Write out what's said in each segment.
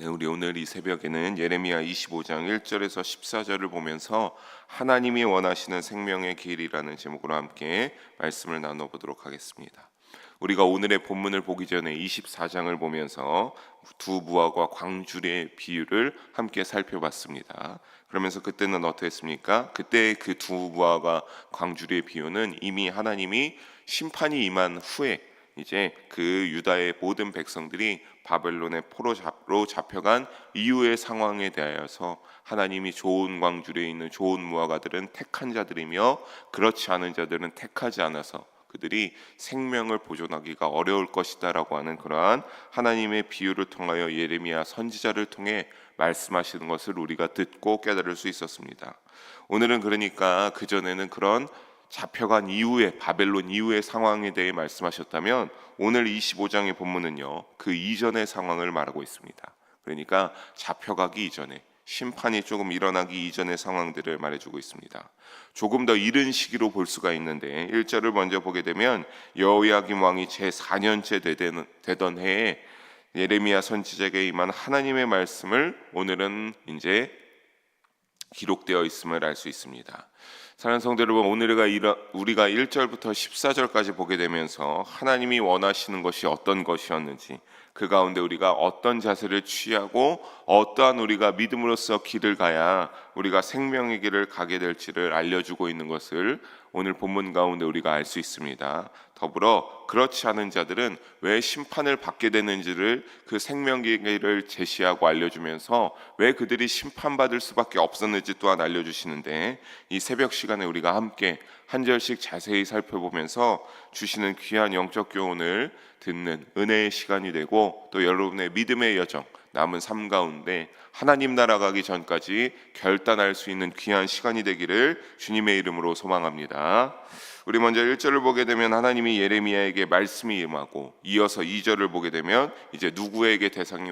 네, 우리 오늘 이 새벽에는 예레미야 25장 1절에서 14절을 보면서 하나님이 원하시는 생명의 길이라는 제목으로 함께 말씀을 나눠보도록 하겠습니다. 우리가 오늘의 본문을 보기 전에 24장을 보면서 두 무화과 광주리의 비유를 함께 살펴봤습니다. 그러면서 그때는 어떠했습니까? 그때 그 두 무화과 광주리의 비유는 이미 하나님이 심판이 임한 후에 이제 그 유다의 모든 백성들이 바벨론의 포로로 잡혀간 이후의 상황에 대하여서 하나님이 좋은 광주리에 있는 좋은 무화과들은 택한 자들이며 그렇지 않은 자들은 택하지 않아서 그들이 생명을 보존하기가 어려울 것이다 라고 하는 그러한 하나님의 비유를 통하여 예레미야 선지자를 통해 말씀하시는 것을 우리가 듣고 깨달을 수 있었습니다. 오늘은 그러니까 그전에는 그런 잡혀간 이후에 바벨론 이후의 상황에 대해 말씀하셨다면 오늘 25장의 본문은요 그 이전의 상황을 말하고 있습니다. 그러니까 잡혀가기 이전에 심판이 조금 일어나기 이전의 상황들을 말해주고 있습니다. 조금 더 이른 시기로 볼 수가 있는데 1절을 먼저 보게 되면 여호야김 왕이 제4년째 되던 해에 예레미야 선지자에게 임한 하나님의 말씀을 오늘은 이제 기록되어 있음을 알 수 있습니다. 사랑하는 성도 여러분, 오늘 우리가 1절부터 14절까지 보게 되면서 하나님이 원하시는 것이 어떤 것이었는지, 그 가운데 우리가 어떤 자세를 취하고 어떠한 우리가 믿음으로써 길을 가야 우리가 생명의 길을 가게 될지를 알려주고 있는 것을 오늘 본문 가운데 우리가 알 수 있습니다. 더불어 그렇지 않은 자들은 왜 심판을 받게 되는지를 그 생명의 길을 제시하고 알려주면서 왜 그들이 심판받을 수밖에 없었는지 또한 알려주시는데, 이 새벽 시간에 우리가 함께 한 절씩 자세히 살펴보면서 주시는 귀한 영적 교훈을 듣는 은혜의 시간이 되고, 또 여러분의 믿음의 여정, 남은 삶 가운데 하나님 나라 가기 전까지 결단할 수 있는 귀한 시간이 되기를 주님의 이름으로 소망합니다. 우리 먼저 1절을 보게 되면 하나님이 예레미야에게 말씀이 임하고, 이어서 2절을 보게 되면 이제 누구에게 대상이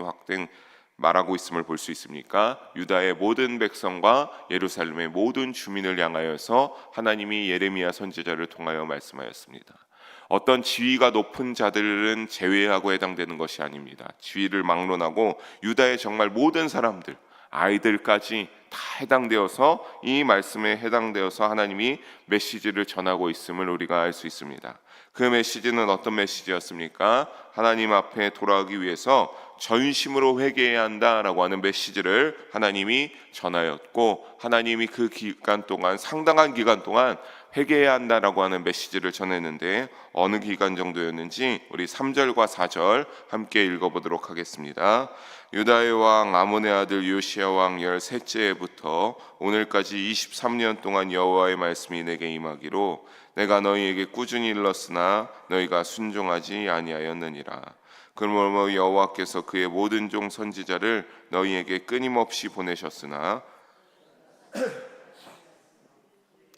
말하고 있음을 볼 수 있습니까? 유다의 모든 백성과 예루살렘의 모든 주민을 향하여서 하나님이 예레미야 선지자를 통하여 말씀하였습니다. 어떤 지위가 높은 자들은 제외하고 해당되는 것이 아닙니다. 지위를 막론하고 유다의 정말 모든 사람들, 아이들까지 다 해당되어서 이 말씀에 해당되어서 하나님이 메시지를 전하고 있음을 우리가 알 수 있습니다. 그 메시지는 어떤 메시지였습니까? 하나님 앞에 돌아가기 위해서 전심으로 회개해야 한다라고 하는 메시지를 하나님이 전하였고, 하나님이 그 기간 동안, 상당한 기간 동안 회개해야 한다라고 하는 메시지를 전했는데, 어느 기간 정도였는지 우리 3절과 4절 함께 읽어보도록 하겠습니다. 유다의 왕 아몬의 아들 요시야 왕 13째 해부터 오늘까지 23년 동안 여호와의 말씀이 내게 임하기로, 내가 너희에게 꾸준히 일렀으나 너희가 순종하지 아니하였느니라. 그러므로 여호와께서 그의 모든 종 선지자를 너희에게 끊임없이 보내셨으나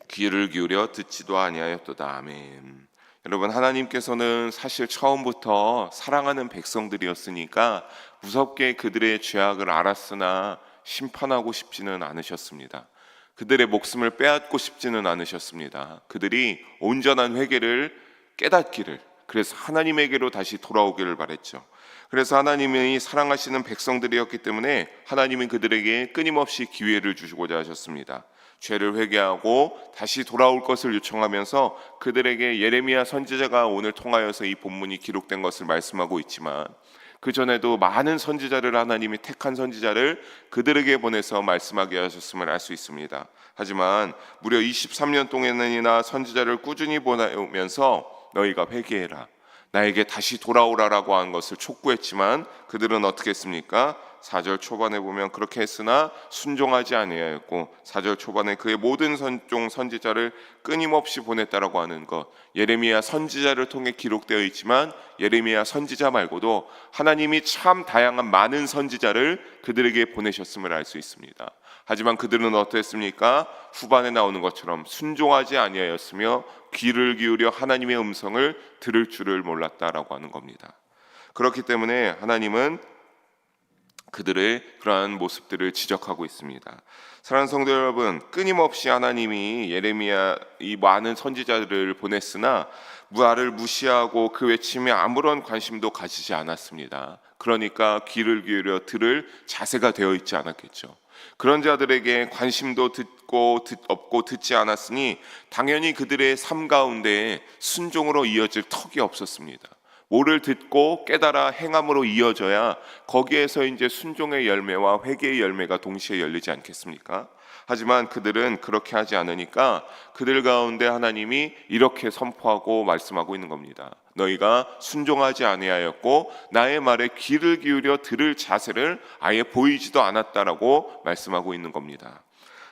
귀를 기울여 듣지도 아니하였도다. 아멘. 여러분, 하나님께서는 사실 처음부터 사랑하는 백성들이었으니까 무섭게 그들의 죄악을 알았으나 심판하고 싶지는 않으셨습니다. 그들의 목숨을 빼앗고 싶지는 않으셨습니다. 그들이 온전한 회개를 깨닫기를, 그래서 하나님에게로 다시 돌아오기를 바랬죠. 그래서 하나님이 사랑하시는 백성들이었기 때문에 하나님은 그들에게 끊임없이 기회를 주시고자 하셨습니다. 죄를 회개하고 다시 돌아올 것을 요청하면서 그들에게 예레미야 선지자가 오늘 통하여서 이 본문이 기록된 것을 말씀하고 있지만, 그 전에도 많은 선지자를 하나님이 택한 선지자를 그들에게 보내서 말씀하게 하셨음을 알 수 있습니다. 하지만 무려 23년 동안이나 선지자를 꾸준히 보내면서 너희가 회개해라, 나에게 다시 돌아오라라고 한 것을 촉구했지만 그들은 어떻게 했습니까? 4절 초반에 보면 그렇게 했으나 순종하지 아니하였고, 4절 초반에 그의 모든 종 선지자를 끊임없이 보냈다라고 하는 것, 예레미야 선지자를 통해 기록되어 있지만 예레미야 선지자 말고도 하나님이 참 다양한 많은 선지자를 그들에게 보내셨음을 알 수 있습니다. 하지만 그들은 어떠했습니까? 후반에 나오는 것처럼 순종하지 아니하였으며 귀를 기울여 하나님의 음성을 들을 줄을 몰랐다라고 하는 겁니다. 그렇기 때문에 하나님은 그들의 그러한 모습들을 지적하고 있습니다. 사랑하는 성도 여러분, 끊임없이 하나님이 예레미야 이 많은 선지자들을 보냈으나 무아를 무시하고 그 외침에 아무런 관심도 가지지 않았습니다. 그러니까 귀를 기울여 들을 자세가 되어 있지 않았겠죠. 그런 자들에게 관심도 없고 듣지 않았으니 당연히 그들의 삶 가운데 순종으로 이어질 턱이 없었습니다. 뭐를 듣고 깨달아 행함으로 이어져야 거기에서 이제 순종의 열매와 회개의 열매가 동시에 열리지 않겠습니까? 하지만 그들은 그렇게 하지 않으니까 그들 가운데 하나님이 이렇게 선포하고 말씀하고 있는 겁니다. 너희가 순종하지 아니하였고 나의 말에 귀를 기울여 들을 자세를 아예 보이지도 않았다라고 말씀하고 있는 겁니다.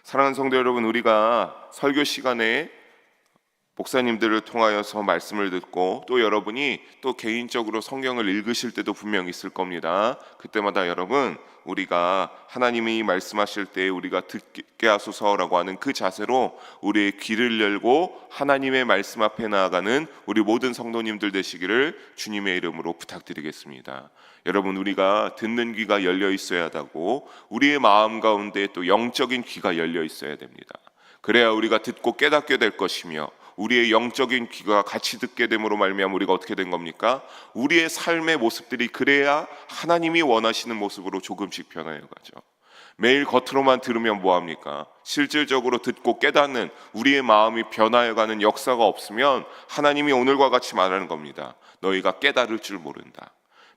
사랑하는 성도 여러분, 우리가 설교 시간에 목사님들을 통하여서 말씀을 듣고 또 여러분이 또 개인적으로 성경을 읽으실 때도 분명 있을 겁니다. 그때마다 여러분, 우리가 하나님이 말씀하실 때 우리가 듣게 하소서라고 하는 그 자세로 우리의 귀를 열고 하나님의 말씀 앞에 나아가는 우리 모든 성도님들 되시기를 주님의 이름으로 부탁드리겠습니다. 여러분, 우리가 듣는 귀가 열려 있어야 하고 우리의 마음 가운데 또 영적인 귀가 열려 있어야 됩니다. 그래야 우리가 듣고 깨닫게 될 것이며 우리의 영적인 귀가 같이 듣게 됨으로 말미암아 우리가 어떻게 된 겁니까? 우리의 삶의 모습들이 그래야 하나님이 원하시는 모습으로 조금씩 변화해가죠. 매일 겉으로만 들으면 뭐합니까? 실질적으로 듣고 깨닫는 우리의 마음이 변화해가는 역사가 없으면 하나님이 오늘과 같이 말하는 겁니다. 너희가 깨달을 줄 모른다.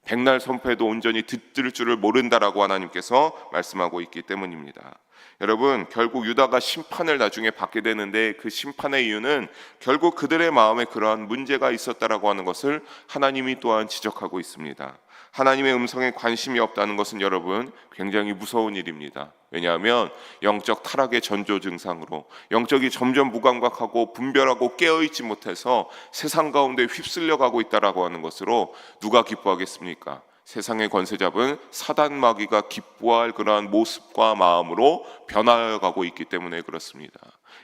백날 선포해도 온전히 듣들 줄을 모른다라고 하나님께서 말씀하고 있기 때문입니다. 여러분, 결국 유다가 심판을 나중에 받게 되는데 그 심판의 이유는 결국 그들의 마음에 그러한 문제가 있었다라고 하는 것을 하나님이 또한 지적하고 있습니다. 하나님의 음성에 관심이 없다는 것은 여러분 굉장히 무서운 일입니다. 왜냐하면 영적 타락의 전조 증상으로 영적이 점점 무감각하고 분별하고 깨어있지 못해서 세상 가운데 휩쓸려가고 있다라고 하는 것으로 누가 기뻐하겠습니까? 세상의 권세 잡은 사단 마귀가 기뻐할 그러한 모습과 마음으로 변화해가고 있기 때문에 그렇습니다.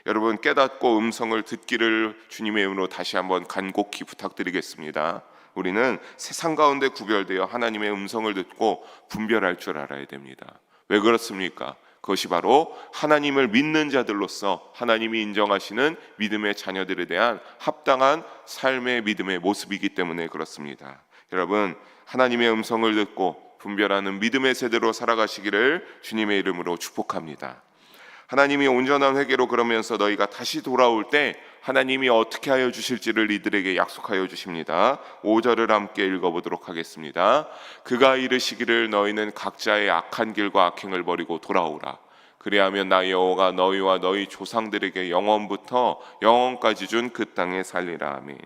여러분, 깨닫고 음성을 듣기를 주님의 이름으로 다시 한번 간곡히 부탁드리겠습니다. 우리는 세상 가운데 구별되어 하나님의 음성을 듣고 분별할 줄 알아야 됩니다. 왜 그렇습니까? 그것이 바로 하나님을 믿는 자들로서 하나님이 인정하시는 믿음의 자녀들에 대한 합당한 삶의 믿음의 모습이기 때문에 그렇습니다. 여러분, 하나님의 음성을 듣고 분별하는 믿음의 세대로 살아가시기를 주님의 이름으로 축복합니다. 하나님이 온전한 회개로 그러면서 너희가 다시 돌아올 때 하나님이 어떻게 하여 주실지를 이들에게 약속하여 주십니다. 5절을 함께 읽어보도록 하겠습니다. 그가 이르시기를 너희는 각자의 악한 길과 악행을 버리고 돌아오라. 그리하면 나 여호와가 너희와 너희 조상들에게 영원부터 영원까지 준 그 땅에 살리라. 아멘.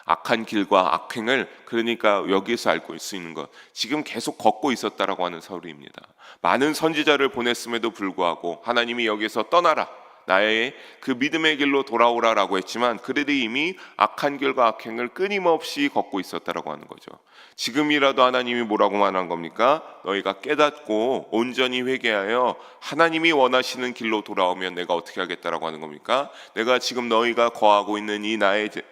악한 길과 악행을 그러니까 여기에서 알고 수 있는 것, 지금 계속 걷고 있었다라고 하는 서류입니다. 많은 선지자를 보냈음에도 불구하고 하나님이 여기서 떠나라, 나의 그 믿음의 길로 돌아오라라고 했지만 그들이 이미 악한 길과 악행을 끊임없이 걷고 있었다라고 하는 거죠. 지금이라도 하나님이 뭐라고 말한 겁니까? 너희가 깨닫고 온전히 회개하여 하나님이 원하시는 길로 돌아오면 내가 어떻게 하겠다라고 하는 겁니까? 내가 지금 너희가 거하고 있는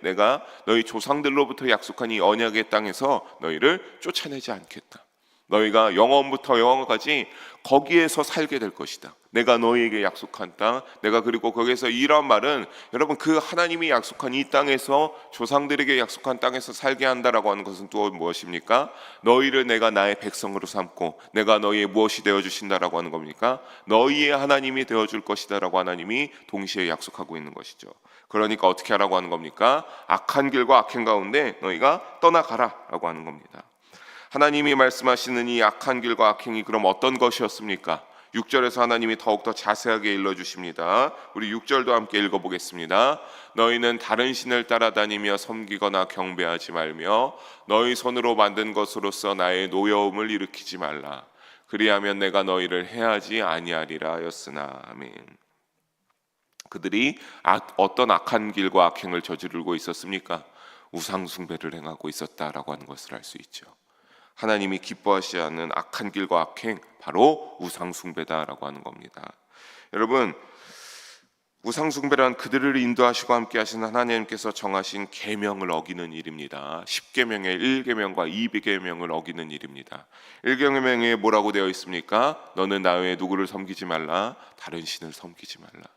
내가 너희 조상들로부터 약속한 이 언약의 땅에서 너희를 쫓아내지 않겠다. 너희가 영원부터 영원까지 거기에서 살게 될 것이다. 내가 너희에게 약속한 땅, 내가 그리고 거기에서 이런 말은 여러분 그 하나님이 약속한 이 땅에서 조상들에게 약속한 땅에서 살게 한다라고 하는 것은 또 무엇입니까? 너희를 내가 나의 백성으로 삼고 내가 너희의 무엇이 되어주신다라고 하는 겁니까? 너희의 하나님이 되어줄 것이다라고 하나님이 동시에 약속하고 있는 것이죠. 그러니까 어떻게 하라고 하는 겁니까? 악한 길과 악행 가운데 너희가 떠나가라라고 하는 겁니다. 하나님이 말씀하시는 이 악한 길과 악행이 그럼 어떤 것이었습니까? 6절에서 하나님이 더욱더 자세하게 일러주십니다. 우리 6절도 함께 읽어보겠습니다. 너희는 다른 신을 따라다니며 섬기거나 경배하지 말며 너희 손으로 만든 것으로서 나의 노여움을 일으키지 말라. 그리하면 내가 너희를 해하지 아니하리라 하였으나. 아멘. 그들이 어떤 악한 길과 악행을 저지르고 있었습니까? 우상 숭배를 행하고 있었다라고 하는 것을 알 수 있죠. 하나님이 기뻐하시지 않는 악한 길과 악행, 바로 우상 숭배다라고 하는 겁니다. 여러분, 우상 숭배란 그들을 인도하시고 함께 하신 하나님께서 정하신 계명을 어기는 일입니다. 10계명의 1계명과 2계명을 어기는 일입니다. 1계명에 뭐라고 되어 있습니까? 너는 나 외에 누구를 섬기지 말라. 다른 신을 섬기지 말라.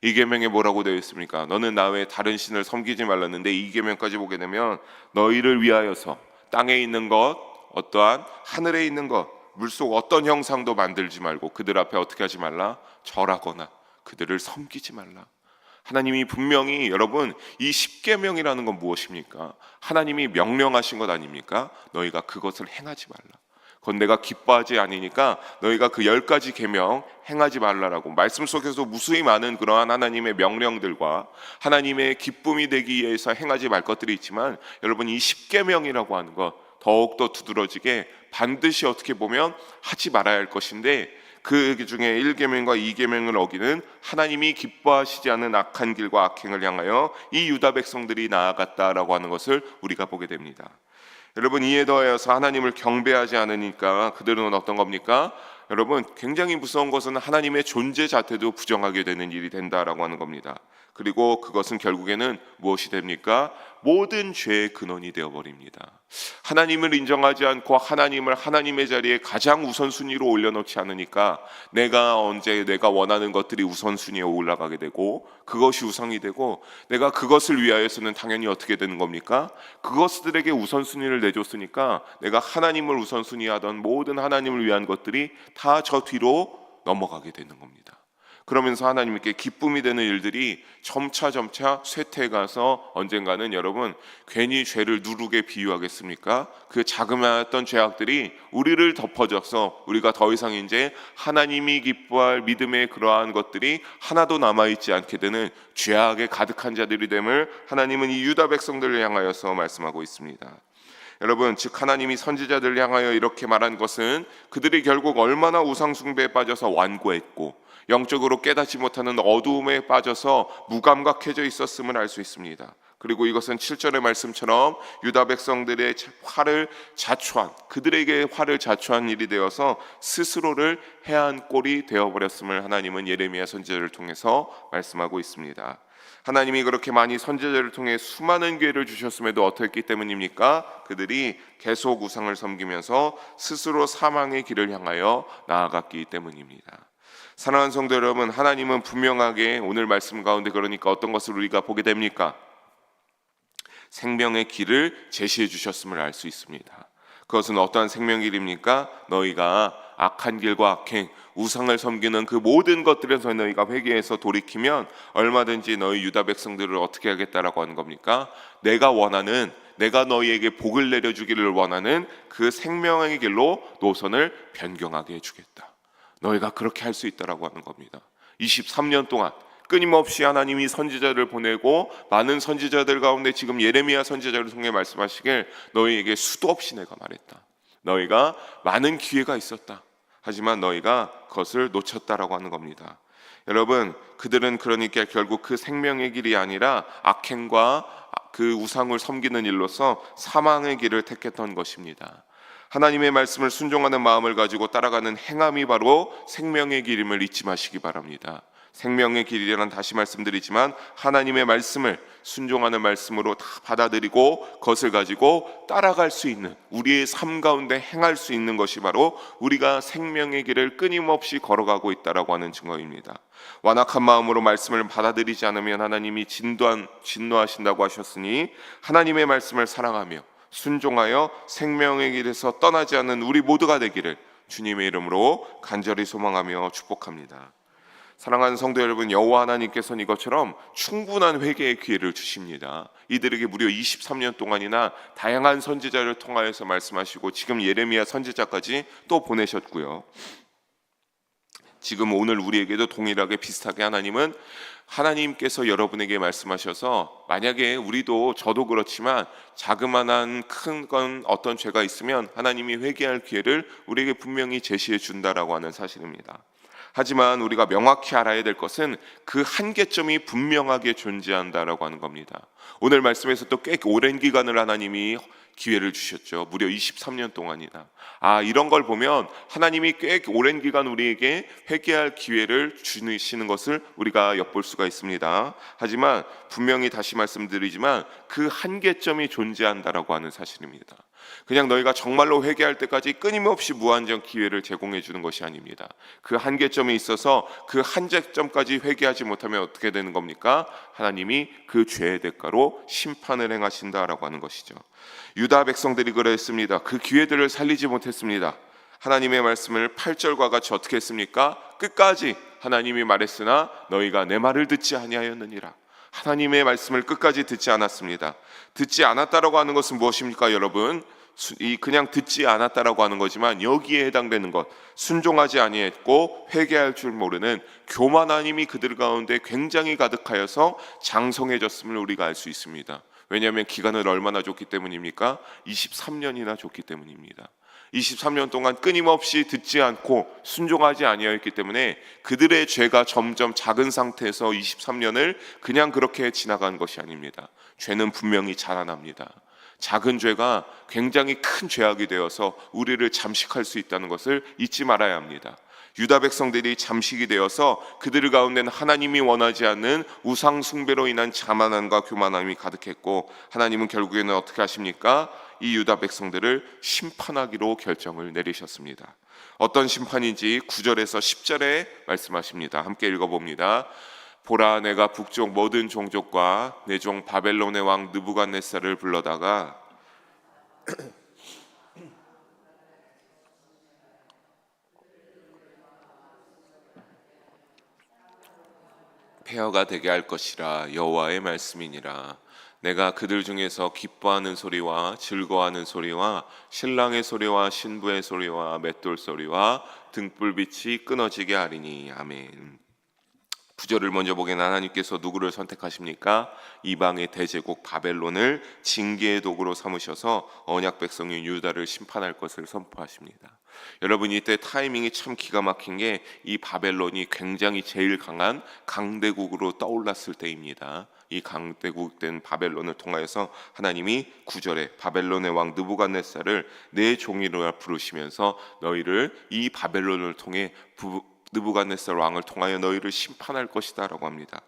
2계명에 뭐라고 되어 있습니까? 너는 나 외에 다른 신을 섬기지 말랐는데 2계명까지 보게 되면 너희를 위하여서 땅에 있는 것, 어떠한 하늘에 있는 것, 물속 어떤 형상도 만들지 말고 그들 앞에 어떻게 하지 말라? 절하거나 그들을 섬기지 말라. 하나님이 분명히 여러분 이 10계명이라는 건 무엇입니까? 하나님이 명령하신 것 아닙니까? 너희가 그것을 행하지 말라. 그건 내가 기뻐하지 않으니까 너희가 그 10가지 계명 행하지 말라라고 말씀 속에서 무수히 많은 그러한 하나님의 명령들과 하나님의 기쁨이 되기 위해서 행하지 말 것들이 있지만 여러분 이 10계명이라고 하는 것 더욱더 두드러지게 반드시 어떻게 보면 하지 말아야 할 것인데 그 중에 1계명과 2계명을 어기는 하나님이 기뻐하시지 않은 악한 길과 악행을 향하여 이 유다 백성들이 나아갔다라고 하는 것을 우리가 보게 됩니다. 여러분 이에 더하여서 하나님을 경배하지 않으니까 그들은 어떤 겁니까? 여러분 굉장히 무서운 것은 하나님의 존재 자체도 부정하게 되는 일이 된다라고 하는 겁니다. 그리고 그것은 결국에는 무엇이 됩니까? 모든 죄의 근원이 되어버립니다. 하나님을 인정하지 않고 하나님을 하나님의 자리에 가장 우선순위로 올려놓지 않으니까 내가 언제 내가 원하는 것들이 우선순위에 올라가게 되고 그것이 우상이 되고 내가 그것을 위하여서는 당연히 어떻게 되는 겁니까? 그것들에게 우선순위를 내줬으니까 내가 하나님을 우선순위하던 모든 하나님을 위한 것들이 다 저 뒤로 넘어가게 되는 겁니다. 그러면서 하나님께 기쁨이 되는 일들이 점차 쇠퇴해가서 언젠가는 여러분 괜히 죄를 누르게 비유하겠습니까? 그 자그마했던 죄악들이 우리를 덮어져서 우리가 더 이상 이제 하나님이 기뻐할 믿음의 그러한 것들이 하나도 남아있지 않게 되는 죄악에 가득한 자들이 됨을 하나님은 이 유다 백성들을 향하여서 말씀하고 있습니다. 여러분 즉 하나님이 선지자들을 향하여 이렇게 말한 것은 그들이 결국 얼마나 우상 숭배에 빠져서 완고했고 영적으로 깨닫지 못하는 어두움에 빠져서 무감각해져 있었음을 알 수 있습니다. 그리고 이것은 7절의 말씀처럼 유다 백성들의 그들에게 화를 자초한 일이 되어서 스스로를 해한 꼴이 되어버렸음을 하나님은 예레미야 선지자를 통해서 말씀하고 있습니다. 하나님이 그렇게 많이 선지자를 통해 수많은 기회를 주셨음에도 어떻게 했기 때문입니까? 그들이 계속 우상을 섬기면서 스스로 사망의 길을 향하여 나아갔기 때문입니다. 사랑하는 성도 여러분, 하나님은 분명하게 오늘 말씀 가운데 그러니까 어떤 것을 우리가 보게 됩니까? 생명의 길을 제시해 주셨음을 알 수 있습니다. 그것은 어떠한 생명의 길입니까? 너희가 악한 길과 악행, 우상을 섬기는 그 모든 것들에서 너희가 회개해서 돌이키면 얼마든지 너희 유다 백성들을 어떻게 하겠다라고 하는 겁니까? 내가 너희에게 복을 내려주기를 원하는 그 생명의 길로 노선을 변경하게 해주겠다. 너희가 그렇게 할 수 있다라고 하는 겁니다. 23년 동안 끊임없이 하나님이 선지자를 보내고 많은 선지자들 가운데 지금 예레미야 선지자를 통해 말씀하시길 너희에게 수도 없이 내가 말했다. 너희가 많은 기회가 있었다. 하지만 너희가 그것을 놓쳤다라고 하는 겁니다. 여러분 그들은 그러니까 결국 그 생명의 길이 아니라 악행과 그 우상을 섬기는 일로서 사망의 길을 택했던 것입니다. 하나님의 말씀을 순종하는 마음을 가지고 따라가는 행함이 바로 생명의 길임을 잊지 마시기 바랍니다. 생명의 길이란 다시 말씀드리지만 하나님의 말씀을 순종하는 말씀으로 다 받아들이고 그것을 가지고 따라갈 수 있는 우리의 삶 가운데 행할 수 있는 것이 바로 우리가 생명의 길을 끊임없이 걸어가고 있다라고 하는 증거입니다. 완악한 마음으로 말씀을 받아들이지 않으면 하나님이 진노하신다고 하셨으니 하나님의 말씀을 사랑하며 순종하여 생명의 길에서 떠나지 않는 우리 모두가 되기를 주님의 이름으로 간절히 소망하며 축복합니다. 사랑하는 성도 여러분, 여호와 하나님께서는 이것처럼 충분한 회개의 기회를 주십니다. 이들에게 무려 23년 동안이나 다양한 선지자를 통하여서 말씀하시고 지금 예레미야 선지자까지 또 보내셨고요. 지금 오늘 우리에게도 동일하게 비슷하게 하나님께서 여러분에게 말씀하셔서 만약에 저도 그렇지만 자그마한 큰 건 어떤 죄가 있으면 하나님이 회개할 기회를 우리에게 분명히 제시해 준다라고 하는 사실입니다. 하지만 우리가 명확히 알아야 될 것은 그 한계점이 분명하게 존재한다라고 하는 겁니다. 오늘 말씀에서 또 꽤 오랜 기간을 하나님이 기회를 주셨죠. 무려 23년 동안이나. 이런 걸 보면 하나님이 꽤 오랜 기간 우리에게 회개할 기회를 주시는 것을 우리가 엿볼 수가 있습니다. 하지만 분명히 다시 말씀드리지만 그 한계점이 존재한다라고 하는 사실입니다. 그냥 너희가 정말로 회개할 때까지 끊임없이 무한정 기회를 제공해 주는 것이 아닙니다. 그 한계점이 있어서 그 한계점까지 회개하지 못하면 어떻게 되는 겁니까? 하나님이 그 죄의 대가로 심판을 행하신다라고 하는 것이죠. 유다 백성들이 그랬습니다. 그 기회들을 살리지 못했습니다. 하나님의 말씀을 8절과 같이 어떻게 했습니까? 끝까지 하나님이 말했으나 너희가 내 말을 듣지 아니하였느니라. 하나님의 말씀을 끝까지 듣지 않았습니다. 듣지 않았다라고 하는 것은 무엇입니까, 여러분? 그냥 듣지 않았다라고 하는 거지만 여기에 해당되는 것, 순종하지 아니했고 회개할 줄 모르는 교만한 힘이 그들 가운데 굉장히 가득하여서 장성해졌음을 우리가 알 수 있습니다. 왜냐하면 기간을 얼마나 줬기 때문입니까? 23년이나 줬기 때문입니다. 23년 동안 끊임없이 듣지 않고 순종하지 아니하였기 때문에 그들의 죄가 점점 작은 상태에서 23년을 그냥 그렇게 지나간 것이 아닙니다. 죄는 분명히 자라납니다. 작은 죄가 굉장히 큰 죄악이 되어서 우리를 잠식할 수 있다는 것을 잊지 말아야 합니다. 유다 백성들이 잠식이 되어서 그들 가운데는 하나님이 원하지 않는 우상 숭배로 인한 자만함과 교만함이 가득했고, 하나님은 결국에는 어떻게 하십니까? 이 유다 백성들을 심판하기로 결정을 내리셨습니다. 어떤 심판인지 9절에서 10절에 말씀하십니다. 함께 읽어봅니다. 보라, 내가 북쪽 모든 종족과 내 종 바벨론의 왕 느부갓네살을 불러다가 폐허가 되게 할 것이라. 여호와의 말씀이니라. 내가 그들 중에서 기뻐하는 소리와 즐거워하는 소리와 신랑의 소리와 신부의 소리와 맷돌 소리와 등불빛이 끊어지게 하리니. 아멘. 9절을 먼저 보기에는 하나님께서 누구를 선택하십니까? 이방의 대제국 바벨론을 징계의 도구로 삼으셔서 언약 백성인 유다를 심판할 것을 선포하십니다. 여러분, 이때 타이밍이 참 기가 막힌 게 이 바벨론이 굉장히 제일 강한 강대국으로 떠올랐을 때입니다. 이 강대국된 바벨론을 통하여서 하나님이 9절에 바벨론의 왕 느부갓네살을 내 종이라 부르시면서 너희를 이 바벨론을 통해 느부갓네살 왕을 통하여 너희를 심판할 것이다 라고 합니다.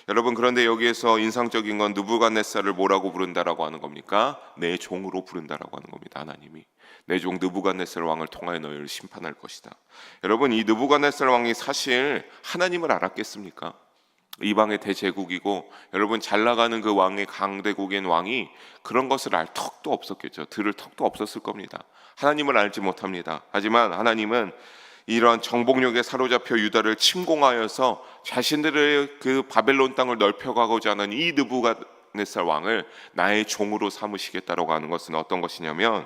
여러분, 그런데 여기에서 인상적인 건 느부갓네살을 뭐라고 부른다라고 하는 겁니까? 내 종으로 부른다라고 하는 겁니다. 하나님이 내 종 느부갓네살 왕을 통하여 너희를 심판할 것이다. 여러분, 이 느부갓네살 왕이 사실 하나님을 알았겠습니까? 이방의 대제국이고, 여러분, 잘 나가는 그 왕의 강대국인 왕이 그런 것을 알 턱도 없었겠죠. 들을 턱도 없었을 겁니다. 하나님을 알지 못합니다. 하지만 하나님은 이러한 정복력에 사로잡혀 유다를 침공하여서 자신들의 그 바벨론 땅을 넓혀가고자 하는 이 느부갓네살 왕을 나의 종으로 삼으시겠다라고 하는 것은 어떤 것이냐면,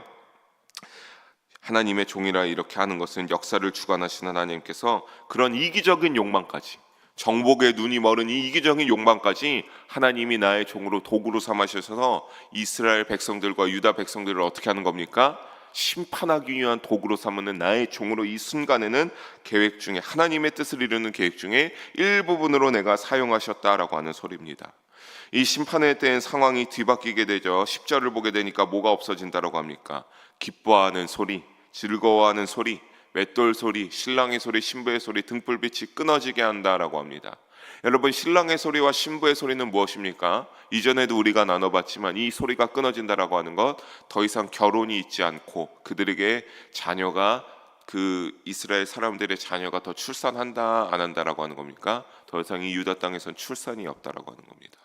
하나님의 종이라 이렇게 하는 것은 역사를 주관하신 하나님께서 그런 이기적인 욕망까지, 정복의 눈이 멀은 이 이기적인 욕망까지 하나님이 나의 종으로 도구로 삼으셔서 이스라엘 백성들과 유다 백성들을 어떻게 하는 겁니까? 심판하기 위한 도구로 삼는 나의 종으로 이 순간에는 계획 중에, 하나님의 뜻을 이루는 계획 중에 일부분으로 내가 사용하셨다라고 하는 소리입니다. 이 심판의 때엔 상황이 뒤바뀌게 되죠. 10절을 보게 되니까 뭐가 없어진다라고 합니까? 기뻐하는 소리, 즐거워하는 소리, 맷돌 소리, 신랑의 소리, 신부의 소리, 등불빛이 끊어지게 한다라고 합니다. 여러분, 신랑의 소리와 신부의 소리는 무엇입니까? 이전에도 우리가 나눠봤지만 이 소리가 끊어진다라고 하는 것, 더 이상 결혼이 있지 않고 그들에게 자녀가, 그 이스라엘 사람들의 자녀가 더 출산한다 안 한다라고 하는 겁니까? 더 이상 이 유다 땅에선 출산이 없다라고 하는 겁니다.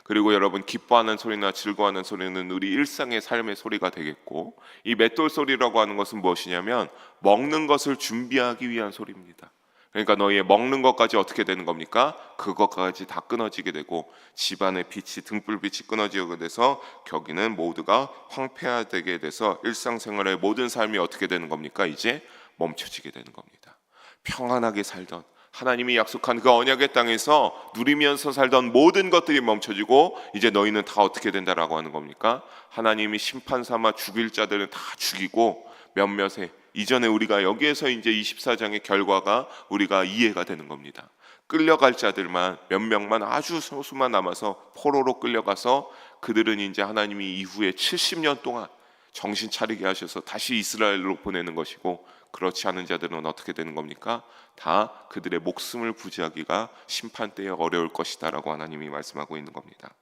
그리고 여러분, 기뻐하는 소리나 즐거워하는 소리는 우리 일상의 삶의 소리가 되겠고, 이 맷돌 소리라고 하는 것은 무엇이냐면 먹는 것을 준비하기 위한 소리입니다. 그러니까 너희의 먹는 것까지 어떻게 되는 겁니까? 그것까지 다 끊어지게 되고, 집안의 빛이, 등불빛이 끊어지게 돼서 거기는 모두가 황폐화되게 돼서 일상생활의 모든 삶이 어떻게 되는 겁니까? 이제 멈춰지게 되는 겁니다. 평안하게 살던, 하나님이 약속한 그 언약의 땅에서 누리면서 살던 모든 것들이 멈춰지고, 이제 너희는 다 어떻게 된다라고 하는 겁니까? 하나님이 심판 삼아 죽일 자들은 다 죽이고, 몇몇의 이전에 우리가 여기에서 이제 24장의 결과가 우리가 이해가 되는 겁니다. 끌려갈 자들만 몇 명만 아주 소수만 남아서 포로로 끌려가서 그들은 이제 하나님이 이후에 70년 동안 정신 차리게 하셔서 다시 이스라엘로 보내는 것이고, 그렇지 않은 자들은 어떻게 되는 겁니까? 다 그들의 목숨을 부지하기가 심판 때에 어려울 것이다 라고 하나님이 말씀하고 있는 겁니다.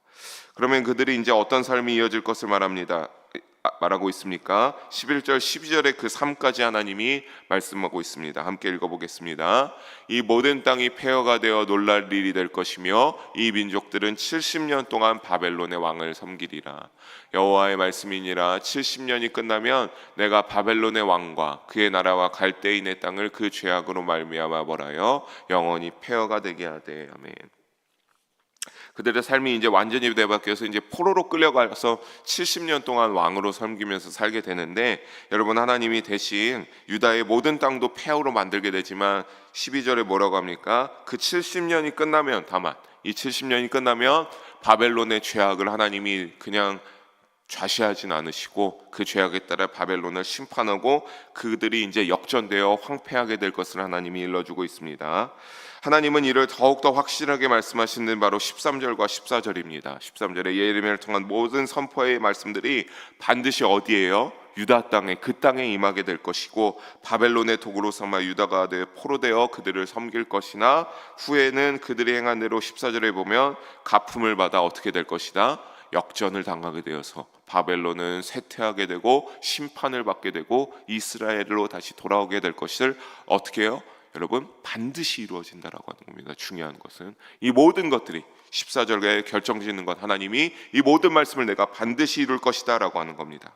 그러면 그들이 이제 어떤 삶이 이어질 것을 말하고 있습니까? 11절 12절의 그 삶까지 하나님이 말씀하고 있습니다. 함께 읽어보겠습니다. 이 모든 땅이 폐허가 되어 놀랄 일이 될 것이며 이 민족들은 70년 동안 바벨론의 왕을 섬기리라. 여호와의 말씀이니라. 70년이 끝나면 내가 바벨론의 왕과 그의 나라와 갈대인의 땅을 그 죄악으로 말미암아 벌하여 영원히 폐허가 되게 하되. 아멘. 그들의 삶이 이제 완전히 되바뀌어서 이제 포로로 끌려가서 70년 동안 왕으로 섬기면서 살게 되는데, 여러분 하나님이 대신 유다의 모든 땅도 폐허로 만들게 되지만 12절에 뭐라고 합니까? 그 70년이 끝나면, 다만 이 70년이 끝나면 바벨론의 죄악을 하나님이 그냥 좌시하진 않으시고 그 죄악에 따라 바벨론을 심판하고 그들이 이제 역전되어 황폐하게 될 것을 하나님이 일러주고 있습니다. 하나님은 이를 더욱더 확실하게 말씀하시는 바로 13절과 14절입니다. 13절에 예레미야를 통한 모든 선포의 말씀들이 반드시 어디에요? 유다 땅에, 그 땅에 임하게 될 것이고, 바벨론의 도구로 삼아 유다가 포로되어 그들을 섬길 것이나 후에는 그들이 행한 대로 14절에 보면 가품을 받아 어떻게 될 것이다? 역전을 당하게 되어서 바벨론은 쇠퇴하게 되고 심판을 받게 되고 이스라엘로 다시 돌아오게 될 것을 어떻게 해요? 여러분 반드시 이루어진다라고 하는 겁니다. 중요한 것은 이 모든 것들이 14절에 결정짓는 것, 하나님이 이 모든 말씀을 내가 반드시 이룰 것이다 라고 하는 겁니다.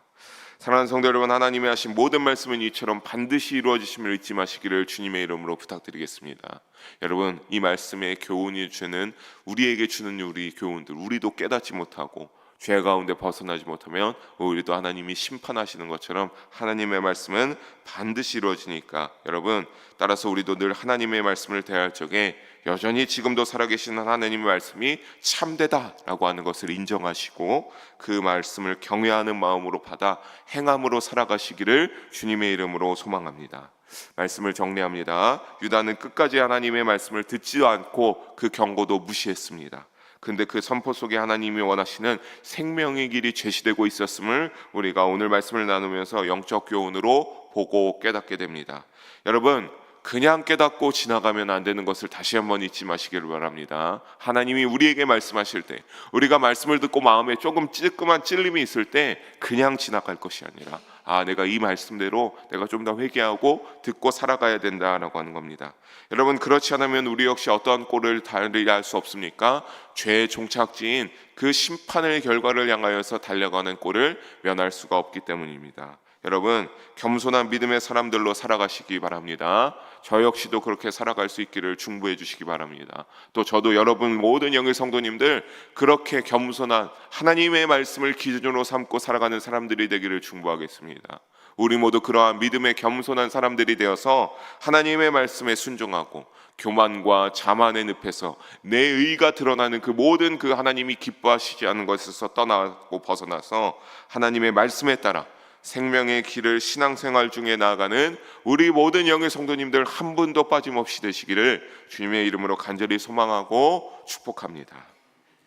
사랑하는 성도 여러분, 하나님이 하신 모든 말씀은 이처럼 반드시 이루어지심을 잊지 마시기를 주님의 이름으로 부탁드리겠습니다. 여러분 이 말씀의 교훈이 주는, 우리에게 주는 우리 교훈들, 우리도 깨닫지 못하고 죄 가운데 벗어나지 못하면 우리도 하나님이 심판하시는 것처럼 하나님의 말씀은 반드시 이루어지니까, 여러분 따라서 우리도 늘 하나님의 말씀을 대할 적에 여전히 지금도 살아계신 하나님의 말씀이 참되다라고 하는 것을 인정하시고 그 말씀을 경외하는 마음으로 받아 행함으로 살아가시기를 주님의 이름으로 소망합니다. 말씀을 정리합니다. 유다는 끝까지 하나님의 말씀을 듣지도 않고 그 경고도 무시했습니다. 근데 그 선포 속에 하나님이 원하시는 생명의 길이 제시되고 있었음을 우리가 오늘 말씀을 나누면서 영적 교훈으로 보고 깨닫게 됩니다. 여러분 그냥 깨닫고 지나가면 안 되는 것을 다시 한번 잊지 마시기를 바랍니다. 하나님이 우리에게 말씀하실 때, 우리가 말씀을 듣고 마음에 조금 찌끄만 찔림이 있을 때 그냥 지나갈 것이 아니라 내가 이 말씀대로 내가 좀 더 회개하고 듣고 살아가야 된다라고 하는 겁니다. 여러분 그렇지 않으면 우리 역시 어떠한 꼴을 달리할 수 없습니까? 죄의 종착지인 그 심판의 결과를 향하여서 달려가는 꼴을 면할 수가 없기 때문입니다. 여러분 겸손한 믿음의 사람들로 살아가시기 바랍니다. 저 역시도 그렇게 살아갈 수 있기를 중보해 주시기 바랍니다. 또 저도 여러분 모든 영의 성도님들 그렇게 겸손한 하나님의 말씀을 기준으로 삼고 살아가는 사람들이 되기를 중보하겠습니다. 우리 모두 그러한 믿음의 겸손한 사람들이 되어서 하나님의 말씀에 순종하고 교만과 자만의 늪에서 내 의가 드러나는 그 모든 그 하나님이 기뻐하시지 않은 것에서 떠나고 벗어나서 하나님의 말씀에 따라 생명의 길을 신앙생활 중에 나아가는 우리 모든 영의 성도님들 한 분도 빠짐없이 되시기를 주님의 이름으로 간절히 소망하고 축복합니다.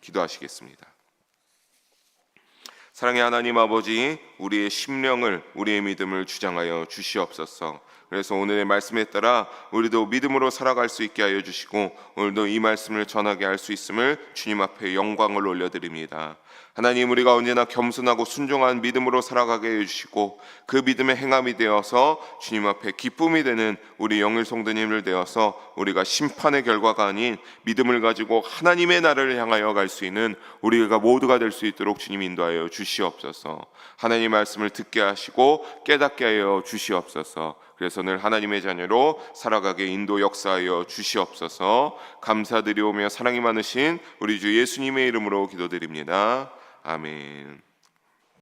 기도하시겠습니다. 사랑의 하나님 아버지, 우리의 심령을, 우리의 믿음을 주장하여 주시옵소서. 그래서 오늘의 말씀에 따라 우리도 믿음으로 살아갈 수 있게 하여 주시고 오늘도 이 말씀을 전하게 할 수 있음을 주님 앞에 영광을 올려드립니다. 하나님 우리가 언제나 겸손하고 순종한 믿음으로 살아가게 해주시고 그 믿음의 행함이 되어서 주님 앞에 기쁨이 되는 우리 영의 성도님을 되어서 우리가 심판의 결과가 아닌 믿음을 가지고 하나님의 나라를 향하여 갈 수 있는 우리가 모두가 될 수 있도록 주님 인도하여 주시옵소서. 하나님 말씀을 듣게 하시고 깨닫게 하여 주시옵소서. 그래서 늘 하나님의 자녀로 살아가게 인도 역사하여 주시옵소서. 감사드리오며 사랑이 많으신 우리 주 예수님의 이름으로 기도드립니다. 아멘.